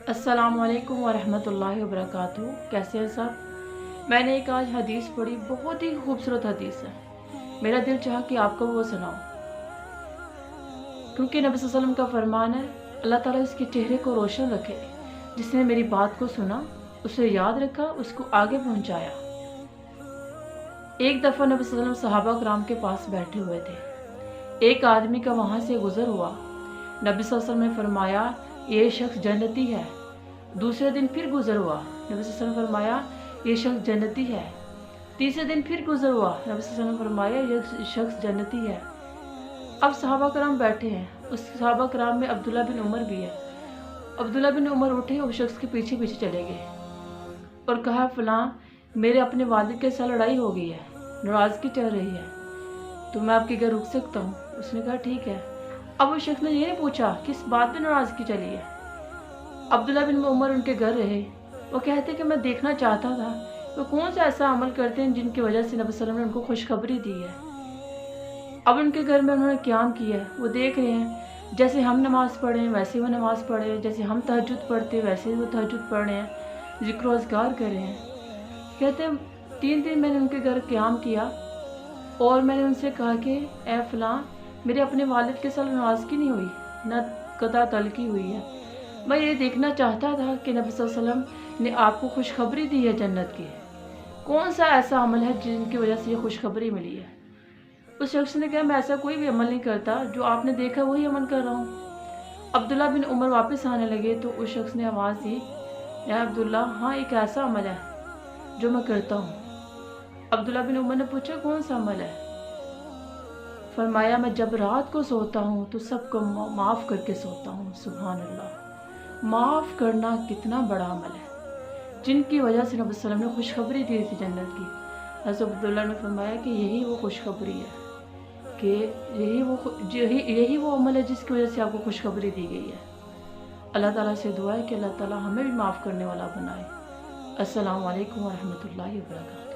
अस्सलामु अलैकुम वरहमतुल्लाहि वबरकातुहू। कैसे हैं सब। मैंने एक आज हदीस पढ़ी, बहुत ही खूबसूरत हदीस है। मेरा दिल चाहा कि आपको वो सुनाऊं, क्योंकि नबी सल्लल्लाहु अलैहि वसल्लम का फरमान है, अल्लाह ताला इसके चेहरे को रोशन रखे। जिसने मेरी बात को सुना, उसे याद रखा, उसको आगे पहुंचाया। एक दफ़ा नबी सल्लल्लाहु अलैहि वसल्लम सहाबा कराम के पास बैठे हुए थे। एक आदमी का वहाँ से गुज़र हुआ। नबी सल्लल्लाहु अलैहि वसल्लम ने फरमाया, ये शख्स जन्नती है। दूसरे दिन फिर गुज़र हुआ। नबी सल्लल्लाहु अलैहि वसल्लम ने फरमाया, ये शख्स जन्नती है। तीसरे दिन फिर गुज़र हुआ। नबी सल्लल्लाहु अलैहि वसल्लम ने फरमाया, ये शख्स जन्नती है। अब सहाबा कराम बैठे हैं। उस सहाबा कराम में अब्दुल्ला बिन उमर भी है। अब्दुल्ला बिन उमर उठे, उस शख्स के पीछे पीछे चले गए और कहा, फलां मेरे अपने वालिद के साथ लड़ाई हो गई है, नाराज़गी चल रही है, तो मैं आपके घर रुक सकता हूँ। उसने कहा ठीक है। अब उस शख्स ने ये नहीं पूछा किस बात पे नाराज़गी चली है। अब्दुल्ला बिन उमर उनके घर रहे। वो कहते कि मैं देखना चाहता था वो कौन सा ऐसा अमल करते हैं जिनकी वजह से नबी सल्लल्लाहु अलैहि वसल्लम ने उनको खुशखबरी दी है। अब उनके घर में उन्होंने क़याम किया है। वो देख रहे हैं जैसे हम नमाज़ पढ़ें वैसे वो नमाज़ पढ़े, जैसे हम तहज्जुद पढ़ते वैसे वो तहज्जुद पढ़ रहे हैं, ज़िक्र व अज़कार कर रहे हैं। कहते हैं 3 दिन मैंने उनके घर क़याम किया और मैंने उनसे कहा कि ए फलां मेरे अपने वालिद के साथ नाराज़गी नहीं हुई, न कता तलकी हुई है। मैं ये देखना चाहता था कि नबी सल्लल्लाहु अलैहि वसल्लम ने आपको खुशखबरी दी है जन्नत की। कौन सा ऐसा अमल है जिनकी वजह से ये खुशखबरी मिली है। उस शख्स ने कहा, मैं ऐसा कोई भी अमल नहीं करता, जो आपने देखा वही अमल कर रहा हूँ। अब्दुल्ला बिन उमर वापस आने लगे तो उस शख्स ने आवाज़ दी, या अब्दुल्ला, हाँ एक ऐसा अमल है जो मैं करता हूँ। अब्दुल्ला बिन उमर ने पूछा, कौन सा अमल है। फरमाया, मैं जब रात को सोता हूँ तो सबको माफ़ करके सोता हूँ। सुभान अल्लाह, माफ़ करना कितना बड़ा अमल है, जिनकी वजह से नबी सल्लल्लाहु अलैहि वसल्लम ने खुशखबरी दी थी जन्नत की। हज़रत अब्दुल्ला ने फरमाया कि यही वो खुशखबरी है, कि यही वो अमल है जिसकी वजह से आपको खुशखबरी दी गई है। अल्लाह ताला से दुआ है कि अल्लाह ताला हमें भी माफ़ करने वाला बनाए। अस्सलामु अलैकुम वरहमतुल्लाहि वबरकातुहू।